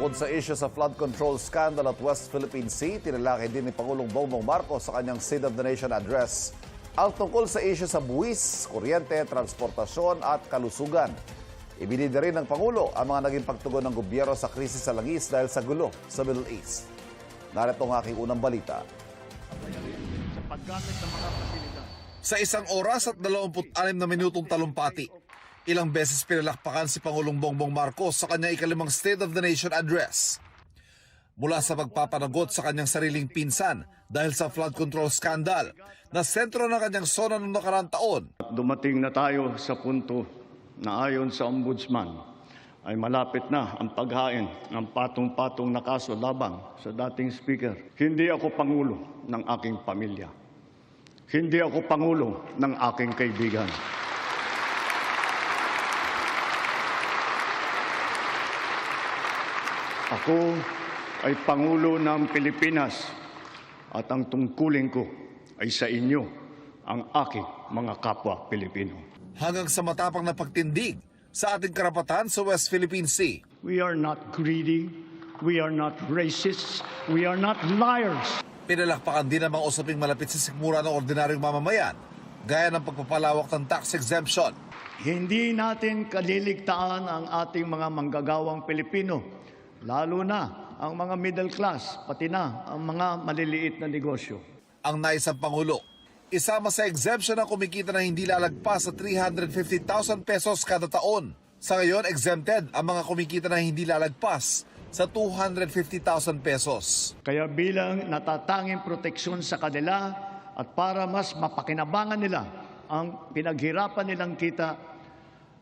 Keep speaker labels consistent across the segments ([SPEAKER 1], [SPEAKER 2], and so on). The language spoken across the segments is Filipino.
[SPEAKER 1] Bukod sa issue sa flood control scandal at West Philippine Sea, tinalakay din ni Pangulong Bongbong Marcos sa kanyang State of the Nation address ang tungkol sa issue sa buwis, kuryente, transportasyon at kalusugan. Ibinida rin ng Pangulo ang mga naging pagtugon ng gobyerno sa krisis sa langis dahil sa gulo sa Middle East. Narito ang aking unang balita.
[SPEAKER 2] Sa 1 oras at 26 na minutong talumpati, ilang beses pinalakpakan si Pangulong Bongbong Marcos sa kanyang ikalimang State of the Nation address. Mula sa pagpapanagot sa kanyang sariling pinsan dahil sa flood control scandal na sentro ng kanyang sona noong nakaraang taon.
[SPEAKER 3] Dumating na tayo sa punto na ayon sa Ombudsman ay malapit na ang paghain ng patong-patong na kaso laban sa dating Speaker. Hindi ako Pangulo ng aking pamilya. Hindi ako Pangulo ng aking kaibigan. Ako ay Pangulo ng Pilipinas at ang tungkulin ko ay sa inyo, ang aking mga kapwa Pilipino.
[SPEAKER 2] Hanggang sa matapang na pagtindig sa ating karapatan sa West Philippine Sea.
[SPEAKER 3] We are not greedy, we are not racists, we are not liars.
[SPEAKER 2] Pinalakpakan din ang mga usaping malapit sa sikmura ng ordinaryong mamamayan, gaya ng pagpapalawak ng tax exemption.
[SPEAKER 3] Hindi natin kaliligtaan ang ating mga manggagawang Pilipino, lalo na ang mga middle class, pati na ang mga maliliit na negosyo.
[SPEAKER 2] Ang nais ng Pangulo, isama sa exemption ang kumikita na hindi lalagpas sa 350,000 pesos kada taon. Sa ngayon, exempted ang mga kumikita na hindi lalagpas sa 250,000 pesos.
[SPEAKER 3] Kaya bilang natatanging proteksyon sa kanila at para mas mapakinabangan nila ang pinaghirapan nilang kita,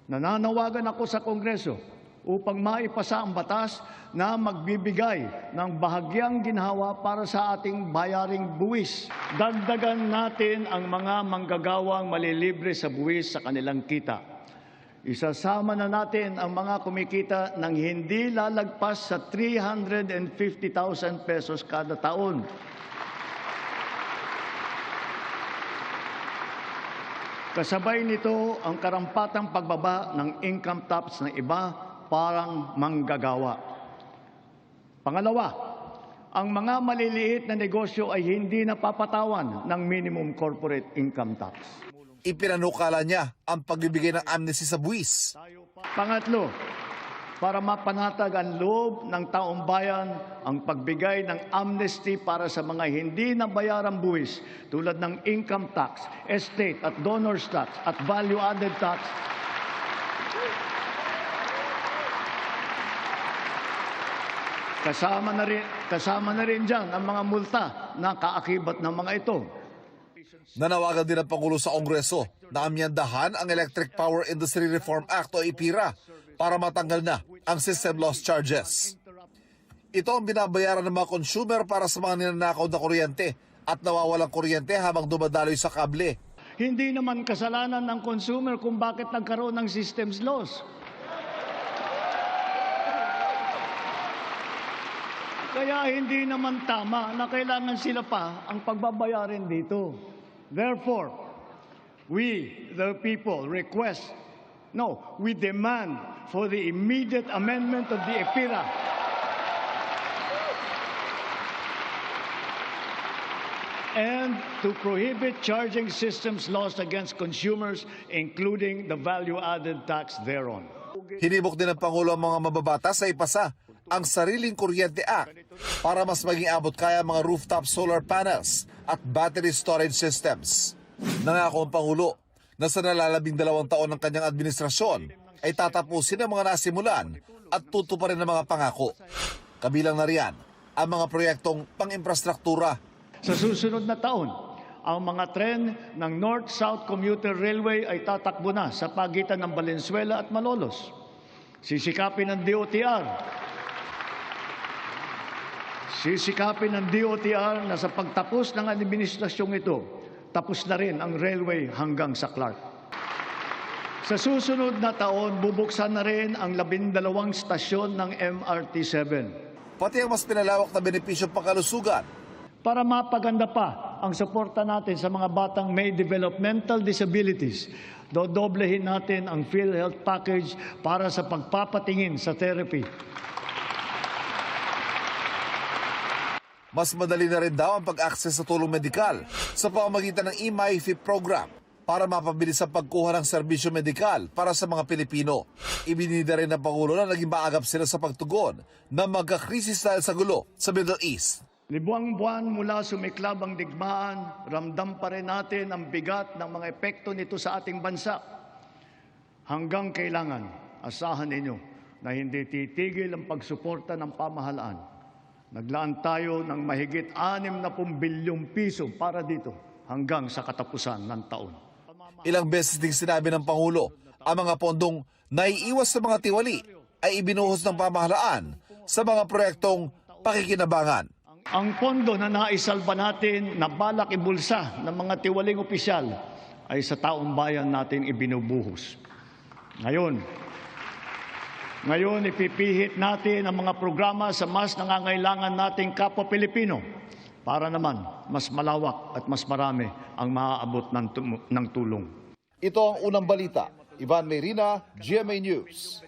[SPEAKER 3] nananawagan ako sa Kongreso upang maipasa ang batas na magbibigay ng bahagyang ginhawa para sa ating bayaring buwis. Dagdagan natin ang mga manggagawang malilibre sa buwis sa kanilang kita. Isasama na natin ang mga kumikita ng hindi lalagpas sa 350,000 pesos kada taon. Kasabay nito ang karampatang pagbaba ng income tax ng iba parang manggagawa. Pangalawa, ang mga maliliit na negosyo ay hindi napapatawan ng minimum corporate income tax.
[SPEAKER 2] Ipinanukala niya ang pagbibigay ng amnesty sa buwis.
[SPEAKER 3] Pangatlo, para mapanatag ang loob ng taong bayan ang pagbigay ng amnesty para sa mga hindi nabayarang buwis tulad ng income tax, estate at donors tax at value-added tax. Kasama na rin dyan ang mga multa na kaakibat ng mga ito.
[SPEAKER 2] Nanawagan din ang Pangulo sa Kongreso na amyandahan ang Electric Power Industry Reform Act o EPIRA para matanggal na ang system loss charges. Ito ang binabayaran ng mga consumer para sa mga ninanakaw na kuryente at nawawalang kuryente habang dumadaloy sa kable.
[SPEAKER 3] Hindi naman kasalanan ng consumer kung bakit nagkaroon ng systems loss. Kaya hindi naman tama na kailangan sila pa ang pagbabayarin dito. Therefore, we, the people, we demand for the immediate amendment of the EPIRA. And to prohibit charging systems lost against consumers, including the value-added tax thereon.
[SPEAKER 2] Hinimok din ng Pangulo ang mga mababatas sa ipasa ang Sariling Kuryente Act para mas maging abot kaya mga rooftop solar panels at battery storage systems. Nangako ang Pangulo na sa nalalabing 2 taon ng kanyang administrasyon ay tatapusin ang mga nasimulan at tutuparin ang mga pangako. Kabilang na riyan ang mga proyektong pang-infrastruktura.
[SPEAKER 3] Sa susunod na taon, ang mga tren ng North-South Commuter Railway ay tatakbo na sa pagitan ng Valenzuela at Malolos. Sisikapin ng DOTR na sa pagtapos ng administrasyong ito, tapos na rin ang railway hanggang sa Clark. Sa susunod na taon, bubuksan na rin ang 12 stasyon ng MRT-7.
[SPEAKER 2] Pati ang mas pinalawak na benepisyo pangkalusugan.
[SPEAKER 3] Para mapaganda pa ang suporta natin sa mga batang may developmental disabilities, dodoblehin natin ang PhilHealth package para sa pagpapatingin sa therapy.
[SPEAKER 2] Mas madali na rin daw ang pag-access sa tulong medikal sa pamamagitan ng eMyFIP program para mapabilis ang pagkuha ng serbisyo medikal para sa mga Pilipino. Ibinida rin ng Pangulo na naging maagap sila sa pagtugon na magkakrisis dahil sa gulo sa Middle East.
[SPEAKER 3] Libuang-buwan mula sumiklab ang digmaan, ramdam pa rin natin ang bigat ng mga epekto nito sa ating bansa. Hanggang kailangan, asahan ninyo na hindi titigil ang pagsuporta ng pamahalaan. Naglaan tayo ng mahigit 60 bilyong piso para dito hanggang sa katapusan ng taon.
[SPEAKER 2] Ilang beses ding sinabi ng Pangulo, ang mga pondong naiiwas sa mga tiwali ay ibinuhos ng pamahalaan sa mga proyektong pakikinabangan.
[SPEAKER 3] Ang pondo na naisalba natin na balak ibulsa ng mga tiwaling opisyal ay sa taong bayan natin ibinubuhos. Ngayon, ipipihit natin ang mga programa sa mas nangangailangan nating kapwa Pilipino para naman mas malawak at mas marami ang maaabot ng tulong.
[SPEAKER 2] Ito ang unang balita. Ivan Mayrina, GMA News.